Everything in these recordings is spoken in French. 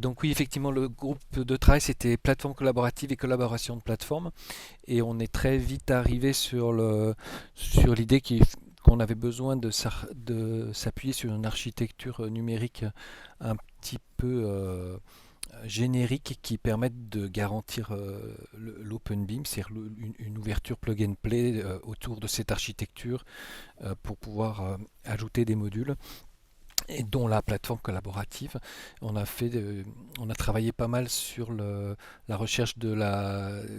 Donc oui, effectivement, le groupe de travail, c'était plateforme collaborative et collaboration de plateforme. Et on est très vite arrivé sur l'idée qu'on avait besoin de s'appuyer sur une architecture numérique un petit peu générique qui permette de garantir l'open BIM, c'est-à-dire une ouverture plug and play autour de cette architecture pour pouvoir ajouter des modules et dont la plateforme collaborative. On a travaillé pas mal sur la recherche de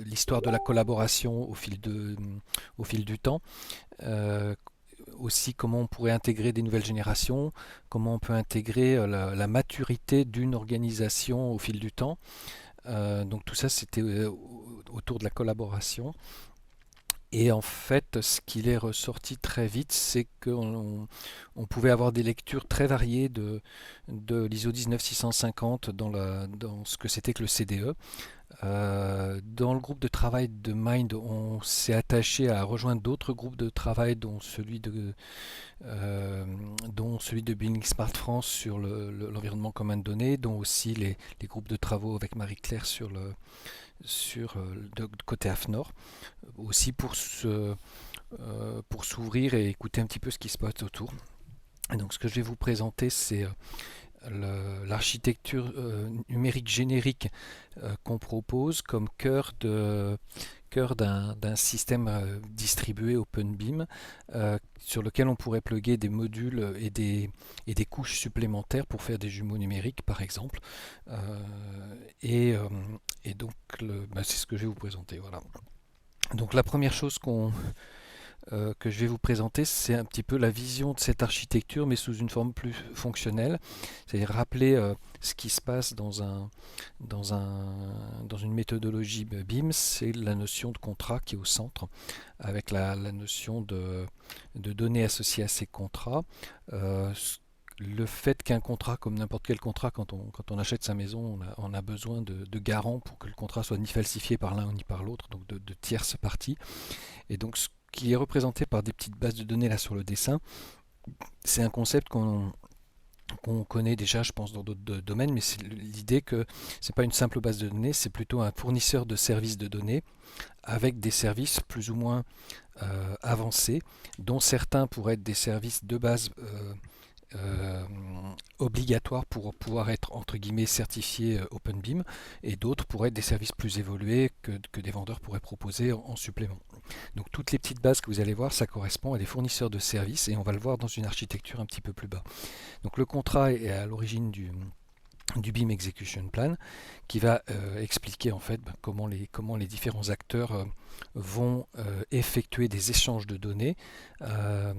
l'histoire de la collaboration au fil du temps. Euh, Aussi comment on pourrait intégrer des nouvelles générations, comment on peut intégrer la maturité d'une organisation au fil du temps. Donc tout ça, c'était autour de la collaboration. Et en fait, ce qu'il est ressorti très vite, c'est qu'on pouvait avoir des lectures très variées de l'ISO 19650 dans ce que c'était que le CDE. Dans le groupe de travail de Mind, on s'est attaché à rejoindre d'autres groupes de travail, dont celui de Building Smart France sur l'environnement commun de données, dont aussi les groupes de travaux avec Marie-Claire sur côté AFNOR, aussi pour s'ouvrir et écouter un petit peu ce qui se passe autour. Et donc ce que je vais vous présenter, c'est l'architecture numérique générique qu'on propose comme cœur d'un système distribué OpenBIM sur lequel on pourrait plugger des modules et des couches supplémentaires pour faire des jumeaux numériques par exemple. Euh, et, euh, et donc c'est ce que je vais vous présenter. Voilà. Donc la première chose que je vais vous présenter, c'est un petit peu la vision de cette architecture, mais sous une forme plus fonctionnelle. C'est-à-dire rappeler ce qui se passe dans une méthodologie BIM, c'est la notion de contrat qui est au centre, avec la notion de données associées à ces contrats. Euh, le fait qu'un contrat, comme n'importe quel contrat, quand on achète sa maison, on a besoin de garants pour que le contrat soit ni falsifié par l'un ni par l'autre, donc de tierces parties. Et donc ce qui est représenté par des petites bases de données là sur le dessin, c'est un concept qu'on connaît déjà, je pense, dans d'autres domaines, mais c'est l'idée que c'est pas une simple base de données, c'est plutôt un fournisseur de services de données avec des services plus ou moins avancés, dont certains pourraient être des services de base euh, obligatoires pour pouvoir être entre guillemets certifiés OpenBIM, et d'autres pourraient être des services plus évolués que des vendeurs pourraient proposer en supplément. Donc toutes les petites bases que vous allez voir, ça correspond à des fournisseurs de services et on va le voir dans une architecture un petit peu plus bas. Donc le contrat est à l'origine du BIM Execution Plan qui va expliquer en fait comment les différents acteurs vont effectuer des échanges de données euh,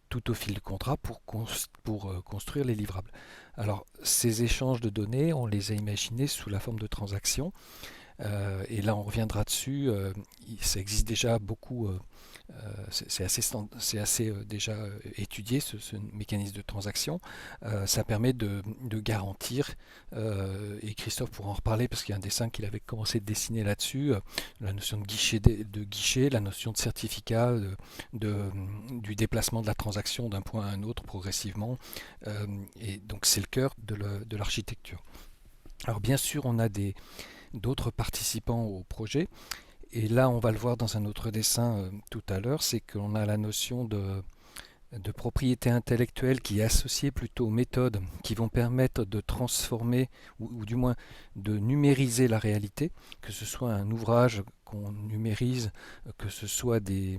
tout au fil du contrat pour construire les livrables. Alors ces échanges de données, on les a imaginés sous la forme de transactions. Et là, on reviendra dessus. Ça existe déjà beaucoup. C'est assez déjà étudié ce mécanisme de transaction. Ça permet de garantir, et Christophe pourra en reparler parce qu'il y a un dessin qu'il avait commencé de dessiner là-dessus, la notion de guichet, la notion de certificat, du déplacement de la transaction d'un point à un autre progressivement. Et donc c'est le cœur de l'architecture. Alors bien sûr, on a d'autres participants au projet. Et là, on va le voir dans un autre dessin tout à l'heure, c'est qu'on a la notion de propriété intellectuelle qui est associée plutôt aux méthodes qui vont permettre de transformer ou du moins de numériser la réalité, que ce soit un ouvrage qu'on numérise, que ce soit des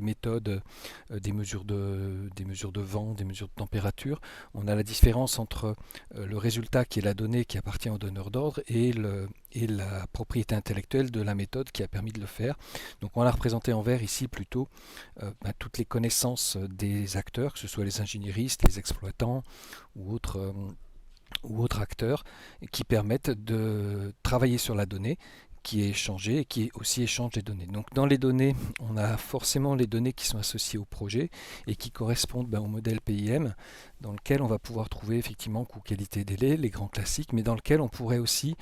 méthodes, des mesures de vent, des mesures de température. On a la différence entre le résultat qui est la donnée qui appartient au donneur d'ordre et la propriété intellectuelle de la méthode qui a permis de le faire. Donc on l'a représenté en vert ici plutôt toutes les connaissances des acteurs, que ce soit les ingénieristes, les exploitants ou autres acteurs, qui permettent de travailler sur la donnée qui est échangée et qui est aussi échange des données. Donc dans les données, on a forcément les données qui sont associées au projet et qui correspondent au modèle PIM, dans lequel on va pouvoir trouver effectivement coût, qualité, délai, les grands classiques, mais dans lequel on pourrait aussi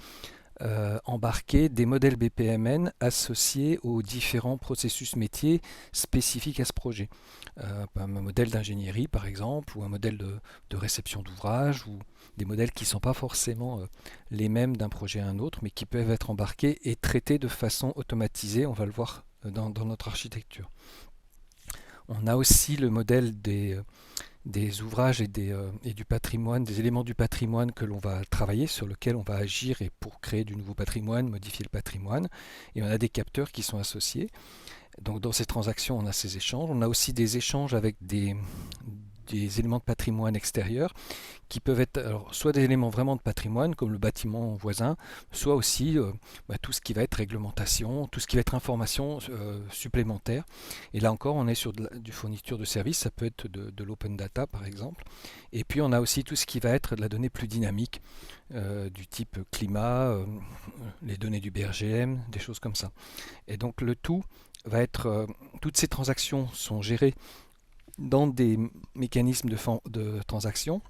embarquer des modèles BPMN associés aux différents processus métiers spécifiques à ce projet. Un modèle d'ingénierie par exemple, ou un modèle de réception d'ouvrage, ou des modèles qui ne sont pas forcément les mêmes d'un projet à un autre, mais qui peuvent être embarqués et traités de façon automatisée, on va le voir dans notre architecture. On a aussi le modèle des ouvrages et du patrimoine, des éléments du patrimoine que l'on va travailler, sur lequel on va agir et pour créer du nouveau patrimoine, modifier le patrimoine. Et on a des capteurs qui sont associés. Donc dans ces transactions, on a ces échanges. On a aussi des échanges avec des éléments de patrimoine extérieurs qui peuvent être alors, soit des éléments vraiment de patrimoine comme le bâtiment voisin, soit aussi tout ce qui va être réglementation, tout ce qui va être information supplémentaire. Et là encore, on est sur du fourniture de services, ça peut être de l'open data par exemple. Et puis on a aussi tout ce qui va être de la donnée plus dynamique, du type climat, les données du BRGM, des choses comme ça. Et donc le tout va être, toutes ces transactions sont gérées dans des mécanismes de transaction.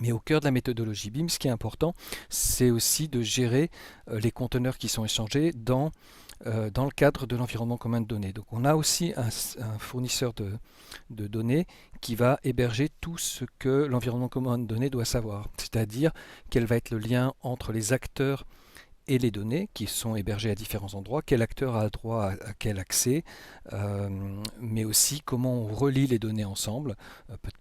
Mais au cœur de la méthodologie BIM, ce qui est important, c'est aussi de gérer les conteneurs qui sont échangés dans le cadre de l'environnement commun de données. Donc on a aussi un fournisseur de données qui va héberger tout ce que l'environnement commun de données doit savoir. C'est-à-dire quel va être le lien entre les acteurs et les données qui sont hébergées à différents endroits, quel acteur a droit à quel accès, mais aussi comment on relie les données ensemble.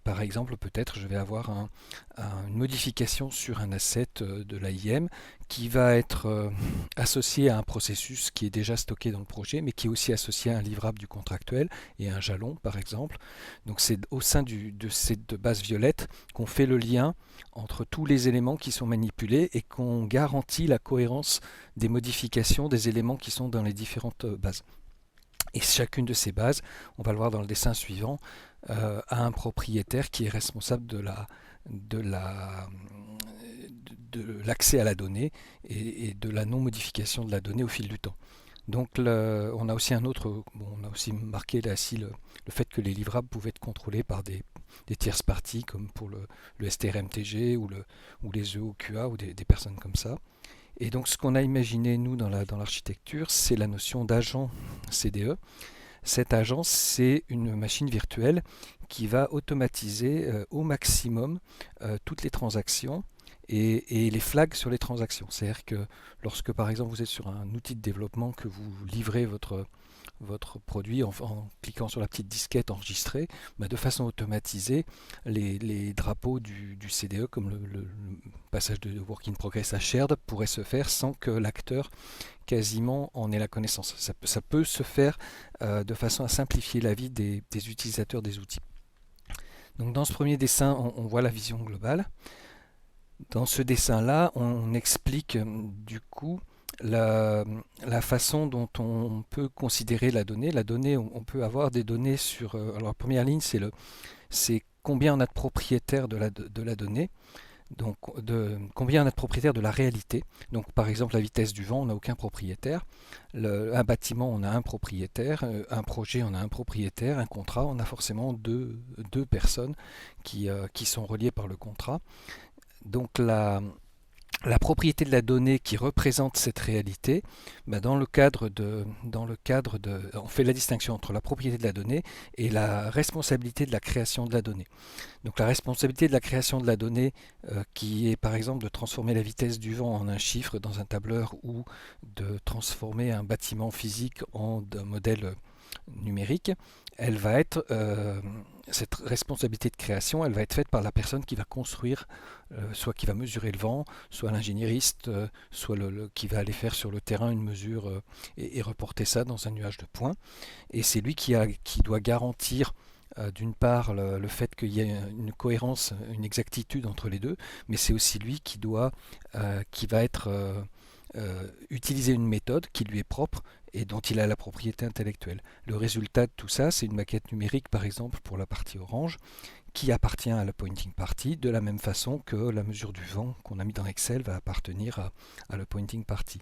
Par exemple, peut-être je vais avoir une modification sur un asset de l'AIM qui va être associé à un processus qui est déjà stocké dans le projet, mais qui est aussi associé à un livrable du contractuel et à un jalon, par exemple. Donc c'est au sein de cette base violette qu'on fait le lien entre tous les éléments qui sont manipulés et qu'on garantit la cohérence des modifications des éléments qui sont dans les différentes bases. Et chacune de ces bases, on va le voir dans le dessin suivant, a un propriétaire qui est responsable de l'accès à la donnée et de la non-modification de la donnée au fil du temps. Donc on a aussi on a aussi marqué là aussi le fait que les livrables pouvaient être contrôlés par des tierces parties comme pour le STRMTG ou les EOQA ou des personnes comme ça. Et donc ce qu'on a imaginé nous dans l'architecture, c'est la notion d'agent CDE. Cet agent, c'est une machine virtuelle qui va automatiser au maximum toutes les transactions et les flags sur les transactions. C'est-à-dire que lorsque par exemple vous êtes sur un outil de développement, que vous livrez votre produit en cliquant sur la petite disquette enregistrée, de façon automatisée, les drapeaux du CDE, comme le passage de Work in Progress à Shared, pourrait se faire sans que l'acteur quasiment en ait la connaissance. Ça peut se faire de façon à simplifier la vie des utilisateurs des outils. Donc dans ce premier dessin, on voit la vision globale. Dans ce dessin-là, on explique du coup la façon dont on peut considérer la donnée. La donnée, on peut avoir des données sur... alors la première ligne, c'est combien on a de propriétaires de la donnée. Donc combien on a de propriétaires de la réalité. Donc par exemple la vitesse du vent, on n'a aucun propriétaire. Un bâtiment, on a un propriétaire. Un projet, on a un propriétaire. Un contrat, on a forcément deux personnes qui sont reliées par le contrat. Donc la propriété de la donnée qui représente cette réalité, dans le cadre de, on fait la distinction entre la propriété de la donnée et la responsabilité de la création de la donnée. Donc la responsabilité de la création de la donnée, qui est par exemple de transformer la vitesse du vent en un chiffre dans un tableur ou de transformer un bâtiment physique en un modèle numérique, elle va être cette responsabilité de création, elle va être faite par la personne qui va construire, soit qui va mesurer le vent, soit l'ingénieriste, soit qui va aller faire sur le terrain une mesure et reporter ça dans un nuage de points. Et c'est lui qui doit garantir d'une part le fait qu'il y ait une cohérence, une exactitude entre les deux, mais c'est aussi lui qui va être utiliser une méthode qui lui est propre et dont il a la propriété intellectuelle. Le résultat de tout ça, c'est une maquette numérique, par exemple, pour la partie orange, qui appartient à la pointing party, de la même façon que la mesure du vent qu'on a mis dans Excel va appartenir à la pointing party.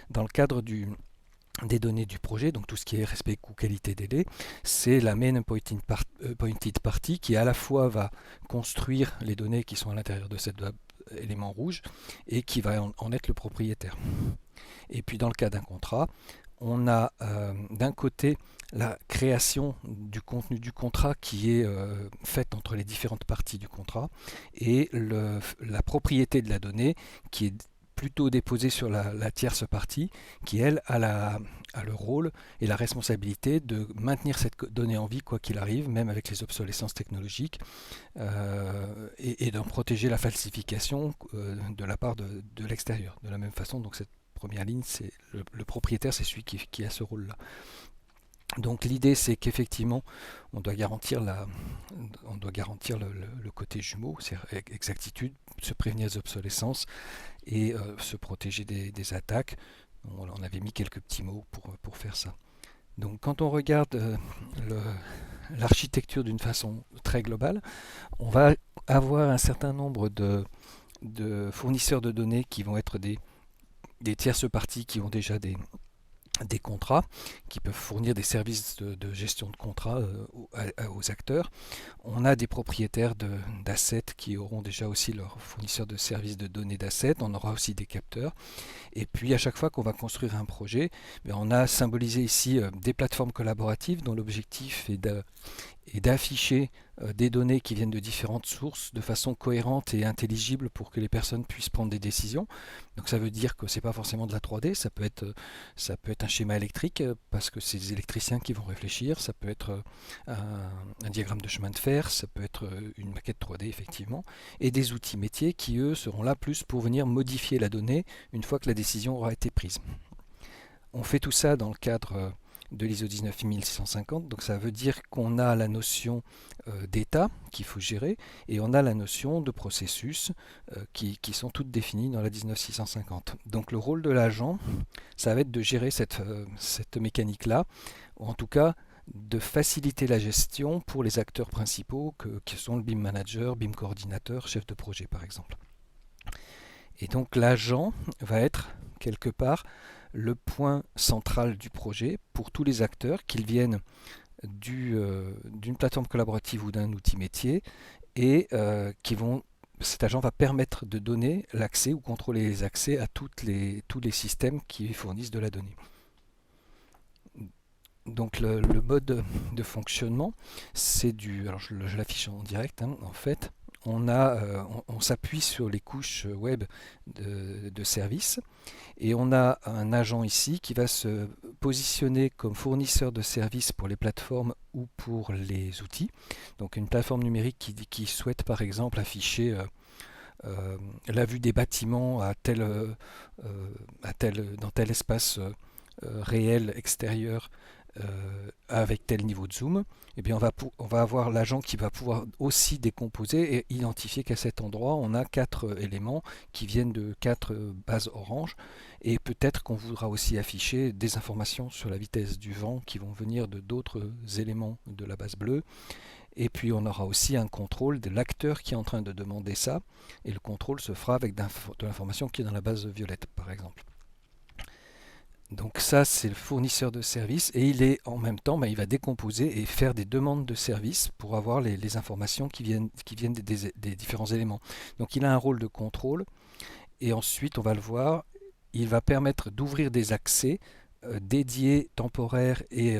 Dans le cadre des données du projet, donc tout ce qui est respect coût qualité délai, c'est la main pointed party qui à la fois va construire les données qui sont à l'intérieur de cet élément rouge et qui va en être le propriétaire. Et puis dans le cas d'un contrat, on a d'un côté la création du contenu du contrat qui est faite entre les différentes parties du contrat et la propriété de la donnée qui est plutôt déposée sur la tierce partie qui, elle, a le rôle et la responsabilité de maintenir cette donnée en vie quoi qu'il arrive, même avec les obsolescences technologiques, et d'en protéger la falsification de la part de l'extérieur. De la même façon, donc cette première ligne, c'est le propriétaire, c'est celui qui a ce rôle-là. Donc l'idée, c'est qu'effectivement, on doit garantir le côté jumeau, c'est exactitude, se prévenir des obsolescences et se protéger des attaques. On avait mis quelques petits mots pour faire ça. Donc quand on regarde l'architecture d'une façon très globale, on va avoir un certain nombre de fournisseurs de données qui vont être des tierces parties qui ont déjà des contrats, qui peuvent fournir des services de gestion de contrats aux acteurs. On a des propriétaires d'assets qui auront déjà aussi leur fournisseur de services de données d'assets. On aura aussi des capteurs. Et puis à chaque fois qu'on va construire un projet, on a symbolisé ici des plateformes collaboratives dont l'objectif est d'afficher des données qui viennent de différentes sources de façon cohérente et intelligible pour que les personnes puissent prendre des décisions. Donc ça veut dire que c'est pas forcément de la 3D, ça peut être un schéma électrique parce que c'est des électriciens qui vont réfléchir, ça peut être un diagramme de chemin de fer, ça peut être une maquette 3D effectivement, et des outils métiers qui eux seront là plus pour venir modifier la donnée une fois que la décision aura été prise. On fait tout ça dans le cadre de l'ISO 19650, donc ça veut dire qu'on a la notion d'état qu'il faut gérer et on a la notion de processus qui sont toutes définies dans la 19650. Donc le rôle de l'agent, ça va être de gérer cette mécanique-là, ou en tout cas de faciliter la gestion pour les acteurs principaux qui sont le BIM manager, BIM coordinateur, chef de projet par exemple. Et donc l'agent va être quelque part le point central du projet pour tous les acteurs, qu'ils viennent d'une plateforme collaborative ou d'un outil métier, et cet agent va permettre de donner l'accès ou contrôler les accès à tous les systèmes qui fournissent de la donnée. Donc le mode de fonctionnement, c'est alors je l'affiche en direct, en fait. On s'appuie sur les couches web de services et on a un agent ici qui va se positionner comme fournisseur de services pour les plateformes ou pour les outils. Donc une plateforme numérique qui souhaite par exemple afficher la vue des bâtiments dans tel espace réel extérieur avec tel niveau de zoom, eh bien on va avoir l'agent qui va pouvoir aussi décomposer et identifier qu'à cet endroit on a 4 éléments qui viennent de 4 bases orange, et peut-être qu'on voudra aussi afficher des informations sur la vitesse du vent qui vont venir de d'autres éléments de la base bleue. Et puis on aura aussi un contrôle de l'acteur qui est en train de demander ça, et le contrôle se fera avec de l'information qui est dans la base violette par exemple. Donc ça, c'est le fournisseur de services et il est en même temps, il va décomposer et faire des demandes de services pour avoir les informations qui viennent des différents éléments. Donc il a un rôle de contrôle et ensuite, on va le voir, il va permettre d'ouvrir des accès dédiés, temporaires et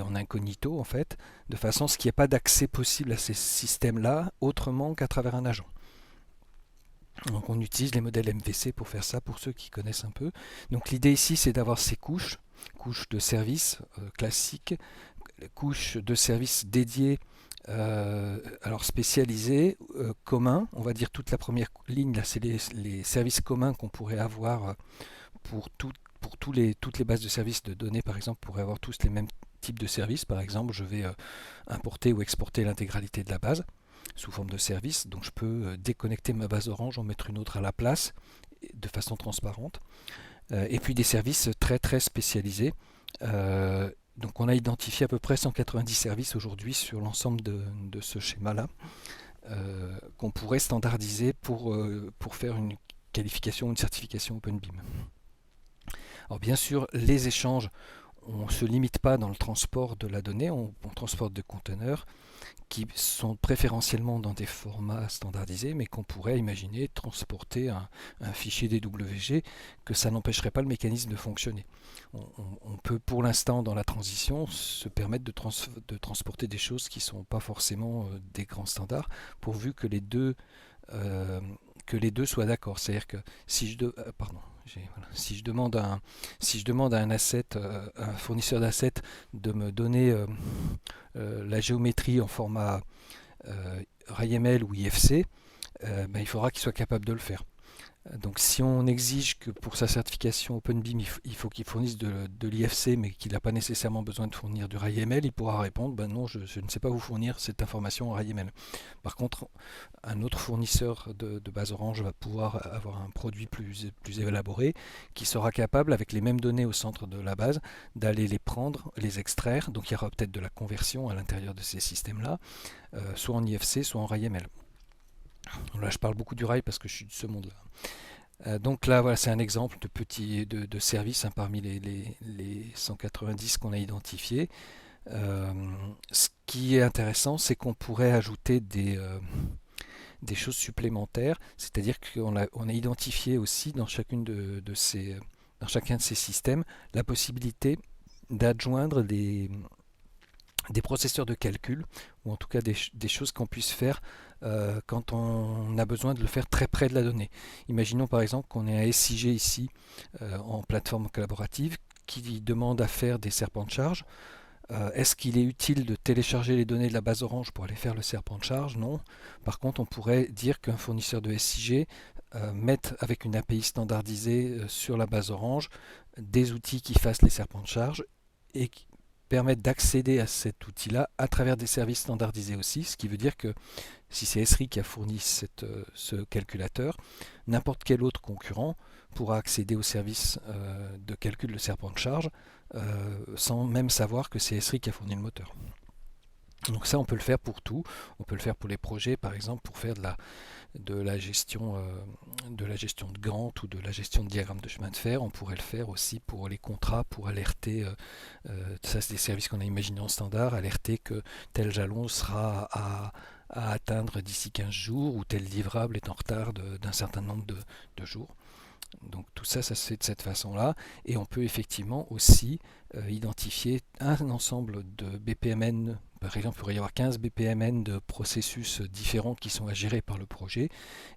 en incognito en fait, de façon à ce qu'il n'y ait pas d'accès possible à ces systèmes-là autrement qu'à travers un agent. Donc on utilise les modèles MVC pour faire ça, pour ceux qui connaissent un peu. Donc l'idée ici, c'est d'avoir ces couches de services classiques, couches de services dédiées, alors spécialisées, communs. On va dire toute la première ligne, là, c'est les services communs qu'on pourrait avoir pour toutes les bases de services de données, par exemple, pourraient avoir tous les mêmes types de services. Par exemple, je vais importer ou exporter l'intégralité de la base sous forme de service, donc je peux déconnecter ma base orange, en mettre une autre à la place de façon transparente, et puis des services très très spécialisés. Donc on a identifié à peu près 190 services aujourd'hui sur l'ensemble de ce schéma-là, qu'on pourrait standardiser pour faire une qualification, une certification OpenBIM. Alors bien sûr, les échanges, on ne se limite pas dans le transport de la donnée, on transporte des conteneurs qui sont préférentiellement dans des formats standardisés, mais qu'on pourrait imaginer transporter un fichier DWG, que ça n'empêcherait pas le mécanisme de fonctionner. On peut pour l'instant dans la transition se permettre de transporter des choses qui ne sont pas forcément des grands standards, pourvu euh, que les deux soient d'accord. C'est-à-dire que si je demande à un asset, un fournisseur d'assets de me donner la géométrie en format RAIML ou IFC, il faudra qu'il soit capable de le faire. Donc si on exige que pour sa certification OpenBeam, il faut qu'il fournisse de l'IFC, mais qu'il n'a pas nécessairement besoin de fournir du RAIML, il pourra répondre non, je ne sais pas vous fournir cette information en RAIML. Par contre, un autre fournisseur de base Orange va pouvoir avoir un produit plus élaboré, qui sera capable, avec les mêmes données au centre de la base, d'aller les prendre, les extraire. Donc il y aura peut-être de la conversion à l'intérieur de ces systèmes-là, soit en IFC, soit en RAIML. Là, je parle beaucoup du rail parce que je suis de ce monde-là. Donc là, voilà, c'est un exemple de service parmi les 190 qu'on a identifiés. Ce qui est intéressant, c'est qu'on pourrait ajouter des choses supplémentaires, c'est-à-dire qu'on a identifié aussi dans dans chacun de ces systèmes la possibilité d'adjoindre des processeurs de calcul, ou en tout cas des choses qu'on puisse faire quand on a besoin de le faire très près de la donnée. Imaginons par exemple qu'on ait un SIG ici en plateforme collaborative qui demande à faire des serpents de charge. Est-ce qu'il est utile de télécharger les données de la base Orange pour aller faire le serpent de charge? Non. Par contre, on pourrait dire qu'un fournisseur de SIG mette avec une API standardisée sur la base Orange des outils qui fassent les serpents de charge et qui permettent d'accéder à cet outil-là à travers des services standardisés aussi, ce qui veut dire que si c'est Esri qui a fourni ce calculateur, n'importe quel autre concurrent pourra accéder au service de calcul de serpent de charge sans même savoir que c'est Esri qui a fourni le moteur. Donc ça, on peut le faire pour tout. On peut le faire pour les projets, par exemple, pour faire de la gestion de Gantt ou de la gestion de diagrammes de chemin de fer. On pourrait le faire aussi pour les contrats, pour alerter, ça c'est des services qu'on a imaginés en standard, alerter que tel jalon sera à atteindre d'ici 15 jours ou tel livrable est en retard d'un certain nombre de jours. Donc tout ça, ça se fait de cette façon-là. Et on peut effectivement aussi identifier un ensemble de BPMN. Par exemple, il pourrait y avoir 15 BPMN de processus différents qui sont à gérer par le projet.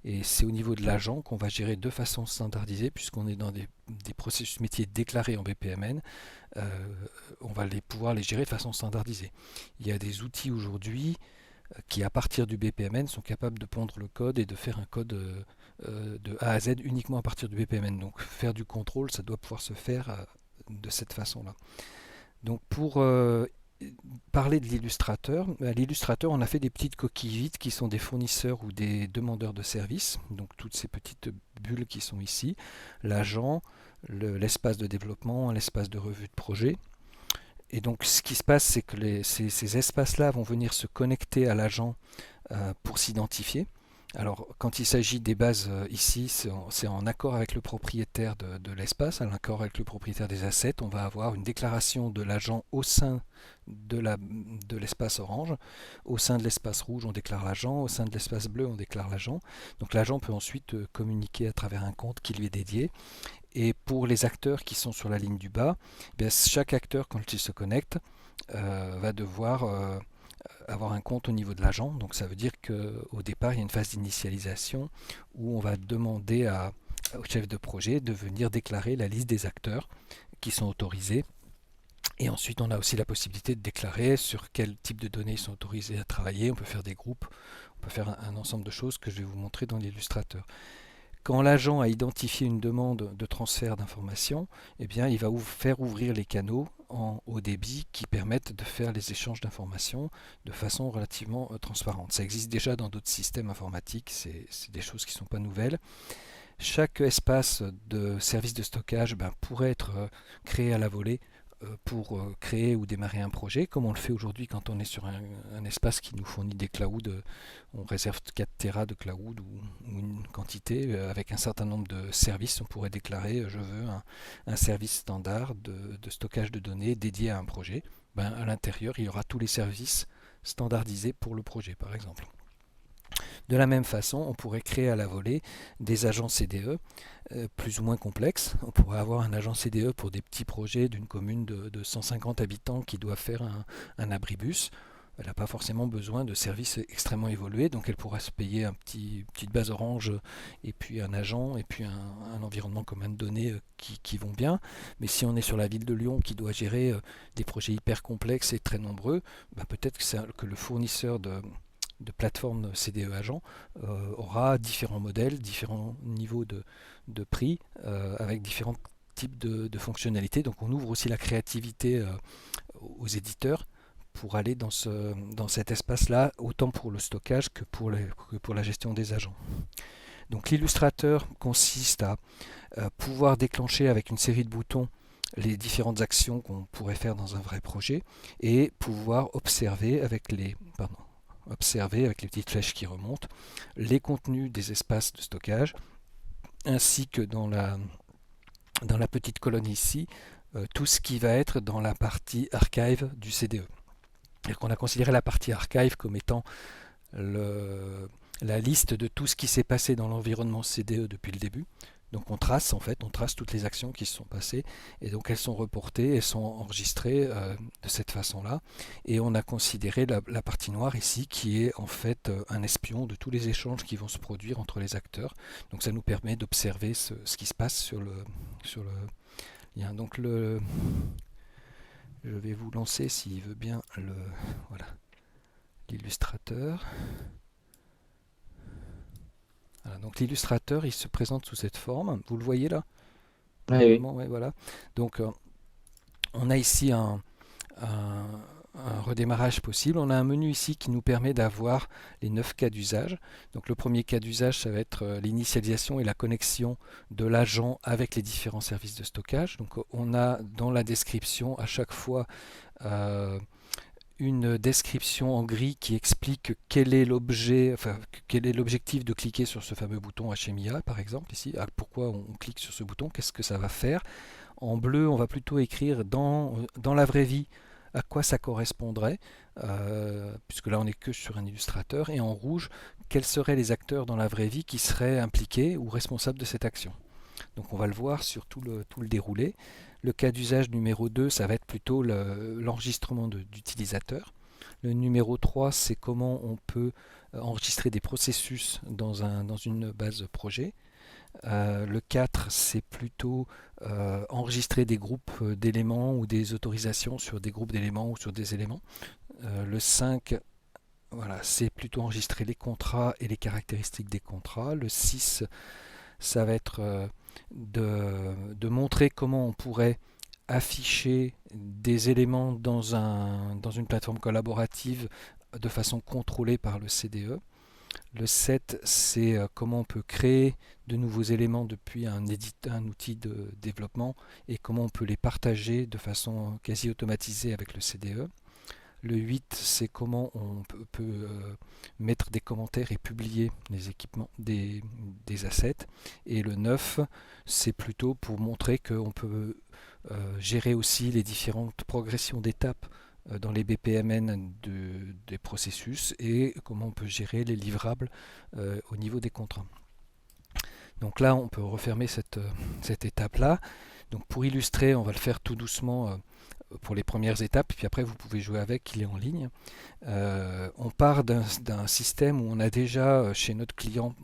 Et c'est au niveau de l'agent qu'on va gérer de façon standardisée, puisqu'on est dans des processus métiers déclarés en BPMN. On va pouvoir les gérer de façon standardisée. Il y a des outils aujourd'hui qui, à partir du BPMN, sont capables de pondre le code et de faire un code de A à Z uniquement à partir du BPMN. Donc faire du contrôle, ça doit pouvoir se faire de cette façon-là. Donc pour parler de l'illustrateur, à l'illustrateur, on a fait des petites coquilles vides qui sont des fournisseurs ou des demandeurs de services. Donc toutes ces petites bulles qui sont ici, l'agent, l'espace de développement, l'espace de revue de projet. Et donc ce qui se passe, c'est que ces espaces-là vont venir se connecter à l'agent pour s'identifier. Alors quand il s'agit des bases ici, c'est en accord avec le propriétaire de l'espace, en accord avec le propriétaire des assets. On va avoir une déclaration de l'agent au sein de l'espace orange. Au sein de l'espace rouge, on déclare l'agent. Au sein de l'espace bleu, on déclare l'agent. Donc l'agent peut ensuite communiquer à travers un compte qui lui est dédié. Et pour les acteurs qui sont sur la ligne du bas, chaque acteur, quand il se connecte, va devoir avoir un compte au niveau de l'agent. Donc ça veut dire qu'au départ, il y a une phase d'initialisation où on va demander au chef de projet de venir déclarer la liste des acteurs qui sont autorisés. Et ensuite, on a aussi la possibilité de déclarer sur quel type de données ils sont autorisés à travailler. On peut faire des groupes, on peut faire un ensemble de choses que je vais vous montrer dans l'illustrateur. Quand l'agent a identifié une demande de transfert d'informations, il va faire ouvrir les canaux en haut débit qui permettent de faire les échanges d'informations de façon relativement transparente. Ça existe déjà dans d'autres systèmes informatiques, c'est des choses qui ne sont pas nouvelles. Chaque espace de service de stockage pourrait être créé à la volée pour créer ou démarrer un projet, comme on le fait aujourd'hui quand on est sur un espace qui nous fournit des clouds. On réserve 4 Tera de cloud ou une quantité avec un certain nombre de services. On pourrait déclarer je veux un service standard de stockage de données dédié à un projet. Ben, à l'intérieur, il y aura tous les services standardisés pour le projet, par exemple. De la même façon, on pourrait créer à la volée des agents CDE plus ou moins complexes. On pourrait avoir un agent CDE pour des petits projets d'une commune de 150 habitants qui doit faire un abribus. Elle n'a pas forcément besoin de services extrêmement évolués, donc elle pourra se payer petite base Orange et puis un agent et puis un environnement commun de données qui vont bien. Mais si on est sur la ville de Lyon qui doit gérer des projets hyper complexes et très nombreux, bah peut-être que le fournisseur de plateforme CDE agent aura différents modèles, différents niveaux de prix avec différents types de fonctionnalités. Donc on ouvre aussi la créativité aux éditeurs pour aller dans cet espace-là, autant pour le stockage que pour la gestion des agents. Donc l'illustrateur consiste à pouvoir déclencher avec une série de boutons les différentes actions qu'on pourrait faire dans un vrai projet et pouvoir observer avec les petites flèches qui remontent les contenus des espaces de stockage ainsi que dans la petite colonne ici tout ce qui va être dans la partie archive du CDE. Et qu'on a considéré la partie archive comme étant la liste de tout ce qui s'est passé dans l'environnement CDE depuis le début. Donc on trace toutes les actions qui se sont passées et donc elles sont reportées, elles sont enregistrées de cette façon-là. Et on a considéré la partie noire ici qui est en fait un espion de tous les échanges qui vont se produire entre les acteurs. Donc ça nous permet d'observer ce qui se passe sur le lien. Donc je vais vous lancer s'il veut bien l'illustrateur. Voilà, donc l'illustrateur, il se présente sous cette forme. Vous le voyez là? Oui, Ouais, voilà. Donc on a ici un redémarrage possible. On a un menu ici qui nous permet d'avoir les 9 cas d'usage. Donc le premier cas d'usage, ça va être l'initialisation et la connexion de l'agent avec les différents services de stockage. Donc on a dans la description à chaque fois une description en gris qui explique quel est l'objectif de cliquer sur ce fameux bouton HMIA par exemple ici. Pourquoi on clique sur ce bouton, qu'est-ce que ça va faire. En bleu, on va plutôt écrire dans la vraie vie à quoi ça correspondrait, puisque là on n'est que sur un illustrateur, et en rouge, quels seraient les acteurs dans la vraie vie qui seraient impliqués ou responsables de cette action. Donc on va le voir sur tout le déroulé. Le cas d'usage numéro 2, ça va être plutôt l'enregistrement d'utilisateurs. Le numéro 3, c'est comment on peut enregistrer des processus dans une base projet. Le 4, c'est plutôt enregistrer des groupes d'éléments ou des autorisations sur des groupes d'éléments ou sur des éléments. Le 5, voilà, c'est plutôt enregistrer les contrats et les caractéristiques des contrats. Le 6, ça va être de montrer comment on pourrait afficher des éléments dans une plateforme collaborative de façon contrôlée par le CDE. Le 7, c'est comment on peut créer de nouveaux éléments depuis un outil de développement et comment on peut les partager de façon quasi automatisée avec le CDE. Le 8, c'est comment on peut mettre des commentaires et publier les équipements des assets. Et le 9, c'est plutôt pour montrer qu'on peut gérer aussi les différentes progressions d'étapes dans les BPMN des processus et comment on peut gérer les livrables au niveau des contrats. Donc là, on peut refermer cette étape-là. Donc pour illustrer, on va le faire tout doucement pour les premières étapes, puis après vous pouvez jouer avec, il est en ligne. On part d'un système où on a déjà chez notre client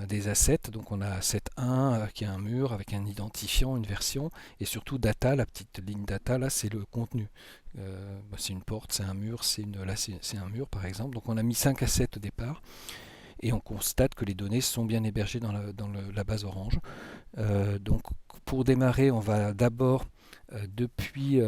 des assets, donc on a asset 1 qui est un mur avec un identifiant, une version, et surtout data, la petite ligne data, là c'est le contenu. C'est une porte, c'est un mur, là c'est un mur par exemple. Donc on a mis 5 assets au départ, et on constate que les données sont bien hébergées dans la base Orange. Donc pour démarrer, on va d'abord depuis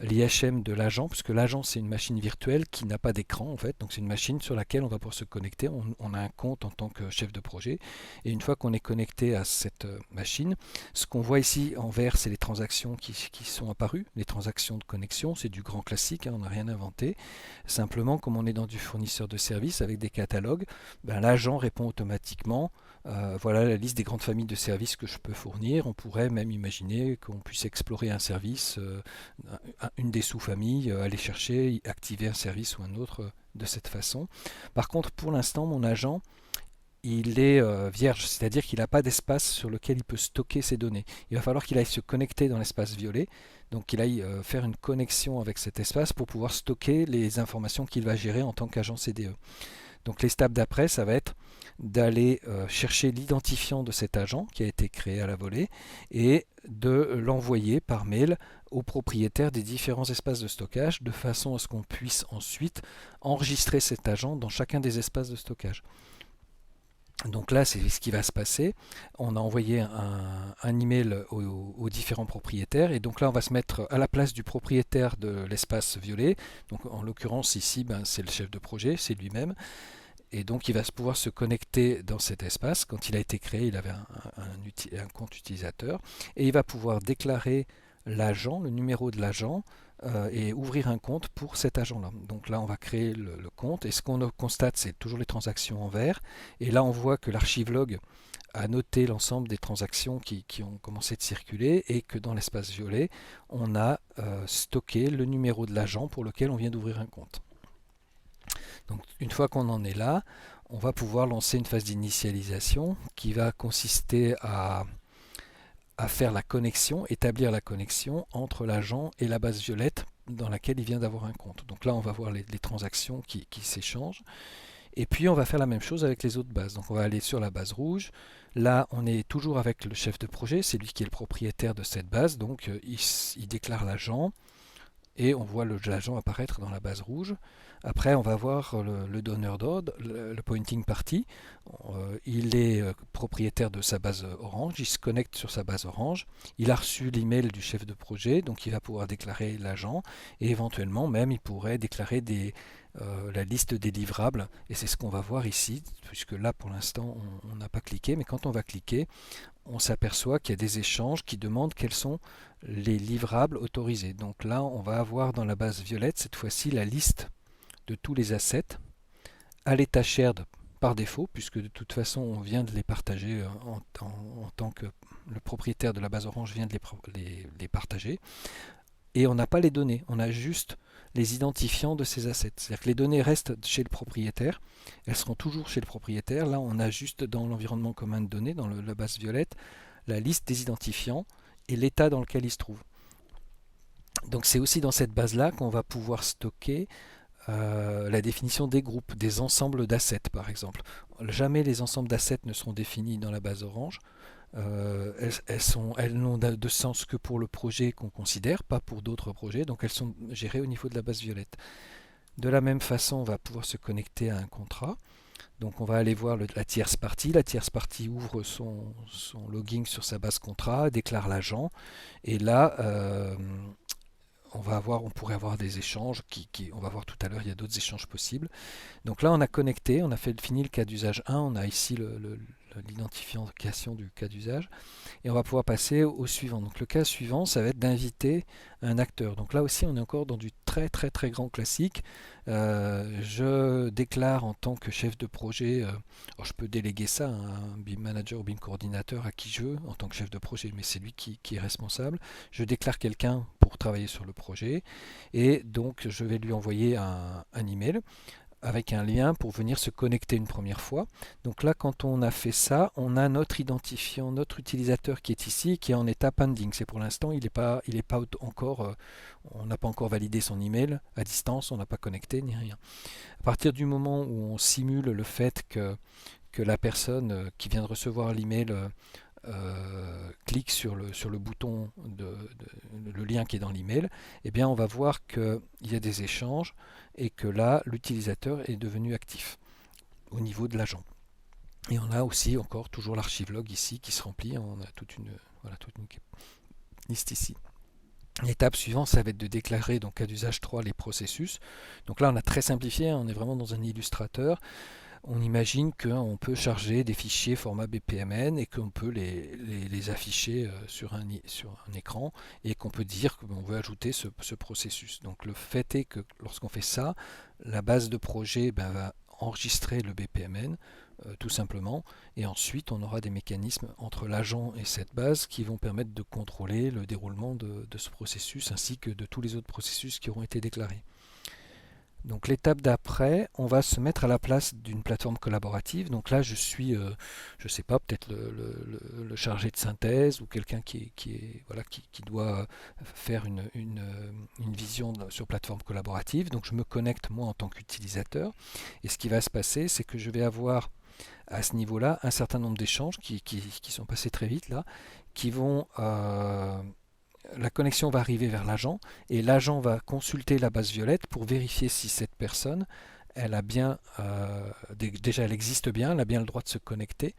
l'IHM de l'agent, puisque l'agent c'est une machine virtuelle qui n'a pas d'écran en fait, donc c'est une machine sur laquelle on va pouvoir se connecter, on a un compte en tant que chef de projet, et une fois qu'on est connecté à cette machine, ce qu'on voit ici en vert c'est les transactions qui sont apparues, les transactions de connexion, c'est du grand classique, hein, on n'a rien inventé, simplement comme on est dans du fournisseur de services avec des catalogues, ben, l'agent répond automatiquement. Voilà la liste des grandes familles de services que je peux fournir. On pourrait même imaginer qu'on puisse explorer un service, une des sous-familles, aller chercher, activer un service ou un autre de cette façon. Par contre, pour l'instant, mon agent, il est vierge, c'est-à-dire qu'il n'a pas d'espace sur lequel il peut stocker ses données. Il va falloir qu'il aille se connecter dans l'espace violet, donc qu'il aille faire une connexion avec cet espace pour pouvoir stocker les informations qu'il va gérer en tant qu'agent CDE. Donc les steps d'après, ça va être d'aller chercher l'identifiant de cet agent qui a été créé à la volée et de l'envoyer par mail aux propriétaires des différents espaces de stockage de façon à ce qu'on puisse ensuite enregistrer cet agent dans chacun des espaces de stockage. Donc là, c'est ce qui va se passer. On a envoyé un email aux différents propriétaires et donc là, on va se mettre à la place du propriétaire de l'espace violet. Donc en l'occurrence ici, ben, c'est le chef de projet, c'est lui-même. Et donc, il va pouvoir se connecter dans cet espace. Quand il a été créé, il avait un compte utilisateur. Et il va pouvoir déclarer l'agent, le numéro de l'agent, et ouvrir un compte pour cet agent-là. Donc là, on va créer le compte. Et ce qu'on constate, c'est toujours les transactions en vert. Et là, on voit que l'archive-log a noté l'ensemble des transactions qui ont commencé de circuler et que dans l'espace violet, on a stocké le numéro de l'agent pour lequel on vient d'ouvrir un compte. Donc une fois qu'on en est là, on va pouvoir lancer une phase d'initialisation qui va consister à faire la connexion, établir la connexion entre l'agent et la base violette dans laquelle il vient d'avoir un compte. Donc là, on va voir les transactions qui s'échangent. Et puis, on va faire la même chose avec les autres bases. Donc on va aller sur la base rouge. Là, on est toujours avec le chef de projet, c'est lui qui est le propriétaire de cette base. Donc il déclare l'agent et on voit l'agent apparaître dans la base rouge. Après, on va voir le donneur d'ordre, le pointing party. Il est propriétaire de sa base Orange, il se connecte sur sa base Orange. Il a reçu l'email du chef de projet, donc il va pouvoir déclarer l'agent et éventuellement même il pourrait déclarer la liste des livrables. Et c'est ce qu'on va voir ici, puisque là pour l'instant on n'a pas cliqué, mais quand on va cliquer, on s'aperçoit qu'il y a des échanges qui demandent quels sont les livrables autorisés. Donc là, on va avoir dans la base violette cette fois-ci la liste de tous les assets à l'état shared par défaut, puisque de toute façon on vient de les partager en tant que le propriétaire de la base Orange vient de les partager. Et on n'a pas les données, on a juste les identifiants de ces assets. C'est-à-dire que les données restent chez le propriétaire, elles seront toujours chez le propriétaire. Là, on a juste dans l'environnement commun de données, dans la base violette, la liste des identifiants et l'état dans lequel ils se trouvent. Donc c'est aussi dans cette base-là qu'on va pouvoir stocker la définition des groupes, des ensembles d'assets par exemple. Jamais les ensembles d'assets ne seront définis dans la base Orange. Elles n'ont de sens que pour le projet qu'on considère, pas pour d'autres projets, donc elles sont gérées au niveau de la base violette. De la même façon, on va pouvoir se connecter à un contrat. Donc on va aller voir la tierce partie. La tierce partie ouvre son login sur sa base contrat, déclare l'agent, et là, on pourrait avoir des échanges on va voir tout à l'heure, il y a d'autres échanges possibles. Donc là, on a connecté, on a fini le cas d'usage 1, on a ici l'identification du cas d'usage, et on va pouvoir passer au suivant. Donc le cas suivant, ça va être d'inviter un acteur. Donc là aussi, on est encore dans du très très très grand classique. Je déclare en tant que chef de projet, alors je peux déléguer ça à un BIM manager ou BIM coordinateur à qui je veux en tant que chef de projet, mais c'est lui qui est responsable. Je déclare quelqu'un pour travailler sur le projet et donc je vais lui envoyer un email avec un lien pour venir se connecter une première fois. Donc là, quand on a fait ça, on a notre identifiant, notre utilisateur qui est ici, qui est en état pending. C'est pour l'instant, il est pas encore, on n'a pas encore validé son email à distance, on n'a pas connecté ni rien. À partir du moment où on simule le fait que la personne qui vient de recevoir l'email clique sur le bouton le lien qui est dans l'email, eh bien on va voir qu'il y a des échanges et que là l'utilisateur est devenu actif au niveau de l'agent. Et on a aussi encore toujours l'archive log ici qui se remplit, on a toute une liste ici. L'étape suivante, ça va être de déclarer, donc cas d'usage 3, les processus. Donc là, on a très simplifié, hein, on est vraiment dans un illustrateur. On imagine qu'on peut charger des fichiers format BPMN et qu'on peut les afficher sur un écran et qu'on peut dire qu'on veut ajouter ce processus. Donc le fait est que lorsqu'on fait ça, la base de projet va enregistrer le BPMN tout simplement, et ensuite on aura des mécanismes entre l'agent et cette base qui vont permettre de contrôler le déroulement de ce processus ainsi que de tous les autres processus qui auront été déclarés. Donc l'étape d'après, on va se mettre à la place d'une plateforme collaborative. Donc là, je suis, je sais pas, peut-être le chargé de synthèse ou quelqu'un voilà, qui doit faire une vision sur plateforme collaborative. Donc je me connecte moi en tant qu'utilisateur. Et ce qui va se passer, c'est que je vais avoir à ce niveau-là un certain nombre d'échanges qui sont passés très vite là, qui vont la connexion va arriver vers l'agent et l'agent va consulter la base violette pour vérifier si cette personne, elle a bien, déjà elle existe bien, elle a bien le droit de se connecter.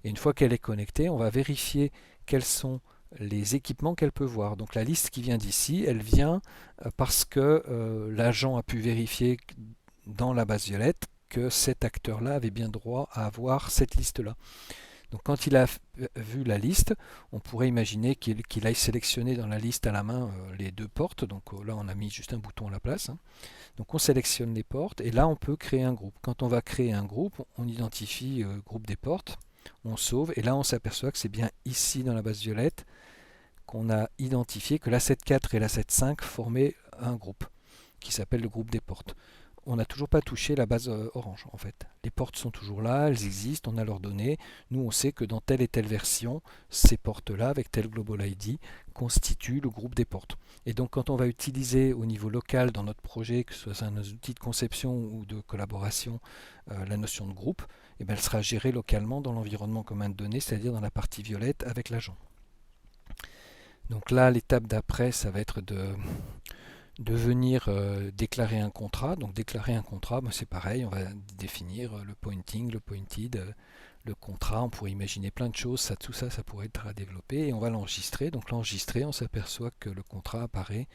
Et une fois qu'elle est connectée, on va vérifier quels sont les équipements qu'elle peut voir. Donc la liste qui vient d'ici, elle vient parce que l'agent a pu vérifier dans la base violette que cet acteur-là avait bien droit à avoir cette liste-là. Donc quand il a vu la liste, on pourrait imaginer qu'il aille sélectionner dans la liste à la main les deux portes. Donc là, on a mis juste un bouton à la place, hein. Donc on sélectionne les portes et là, on peut créer un groupe. Quand on va créer un groupe, on identifie groupe des portes, on sauve et là, on s'aperçoit que c'est bien ici dans la base violette qu'on a identifié que la 7.4 et la 7.5 formaient un groupe qui s'appelle le groupe des portes. On n'a toujours pas touché la base orange en fait. Les portes sont toujours là, elles existent, on a leurs données. Nous on sait que dans telle et telle version, ces portes-là avec tel Global ID constituent le groupe des portes. Et donc quand on va utiliser au niveau local dans notre projet, que ce soit un outil de conception ou de collaboration, la notion de groupe, eh bien, elle sera gérée localement dans l'environnement commun de données, c'est-à-dire dans la partie violette avec l'agent. Donc là, l'étape d'après, ça va être de venir déclarer un contrat. Donc déclarer un contrat, c'est pareil, on va définir le pointing, le pointed, le contrat, on pourrait imaginer plein de choses, tout ça, ça pourrait être à développer et on va l'enregistrer. Donc l'enregistrer, on s'aperçoit que le contrat apparaît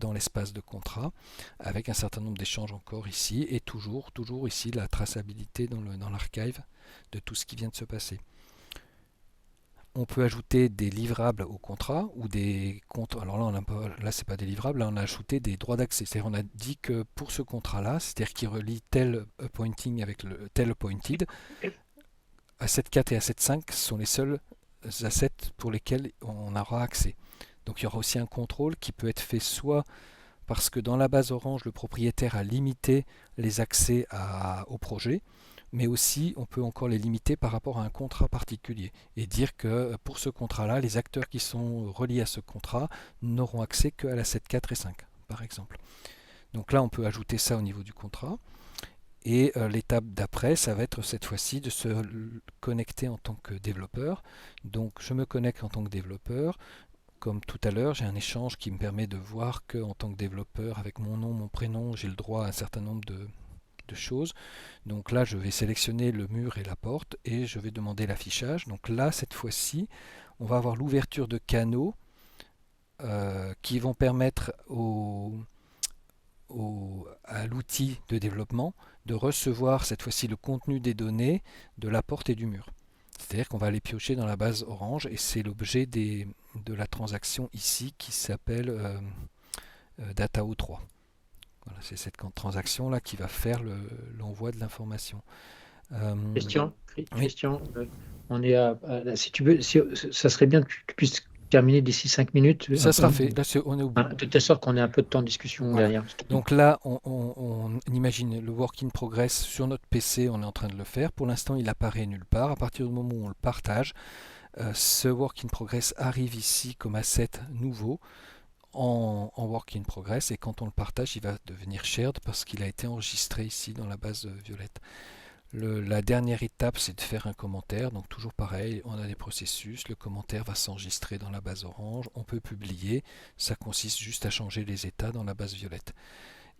dans l'espace de contrat avec un certain nombre d'échanges encore ici et toujours ici la traçabilité dans l'archive de tout ce qui vient de se passer. On peut ajouter des livrables au contrat ou des comptes. Alors là, c'est pas des livrables, là on a ajouté des droits d'accès. C'est-à-dire on a dit que pour ce contrat-là, c'est-à-dire qu'il relie tel pointing avec le tel pointed, A7.4 et A7.5 sont les seuls assets pour lesquels on aura accès. Donc il y aura aussi un contrôle qui peut être fait soit parce que dans la base Orange, le propriétaire a limité les accès au projet, mais aussi on peut encore les limiter par rapport à un contrat particulier et dire que pour ce contrat-là, les acteurs qui sont reliés à ce contrat n'auront accès qu'à la 7.4 et 5, par exemple. Donc là, on peut ajouter ça au niveau du contrat. Et l'étape d'après, ça va être cette fois-ci de se connecter en tant que développeur. Donc je me connecte en tant que développeur. Comme tout à l'heure, j'ai un échange qui me permet de voir que en tant que développeur, avec mon nom, mon prénom, j'ai le droit à un certain nombre de choses. Donc là, je vais sélectionner le mur et la porte et je vais demander l'affichage. Donc là, cette fois-ci, on va avoir l'ouverture de canaux qui vont permettre à l'outil de développement de recevoir cette fois-ci le contenu des données de la porte et du mur. C'est-à-dire qu'on va aller piocher dans la base Orange et c'est l'objet de la transaction ici qui s'appelle DataO3. Voilà, c'est cette transaction là qui va faire l'envoi de l'information. Question, Oui, question. On est si tu veux, ça serait bien que tu puisses terminer d'ici 5 minutes, un ça peu, sera fait. Là, on est au bout. de telle sorte qu'on ait un peu de temps de discussion Voilà. derrière. S'il te plaît. Donc là, on imagine le work in progress sur notre PC, on est en train de le faire. Pour l'instant, il apparaît nulle part. À partir du moment où on le partage, ce work in progress arrive ici comme asset nouveau en work in progress et quand on le partage, il va devenir shared parce qu'il a été enregistré ici dans la base violette. La dernière étape, c'est de faire un commentaire. Donc toujours pareil, on a des processus. Le commentaire va s'enregistrer dans la base orange. On peut publier. Ça consiste juste à changer les états dans la base violette.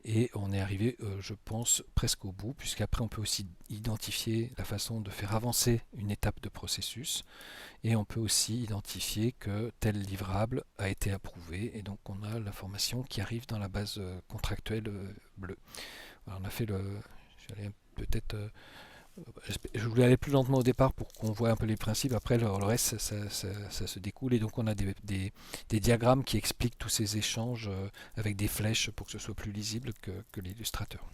Et on est arrivé, je pense, presque au bout, puisqu'après on peut aussi identifier la façon de faire avancer une étape de processus, et on peut aussi identifier que tel livrable a été approuvé, et donc on a l'information qui arrive dans la base contractuelle bleue. Alors on a fait le... J'allais peut-être... je voulais aller plus lentement au départ pour qu'on voit un peu les principes. Après, le reste, ça se découle. Et donc, on a des diagrammes qui expliquent tous ces échanges avec des flèches pour que ce soit plus lisible que l'illustrateur.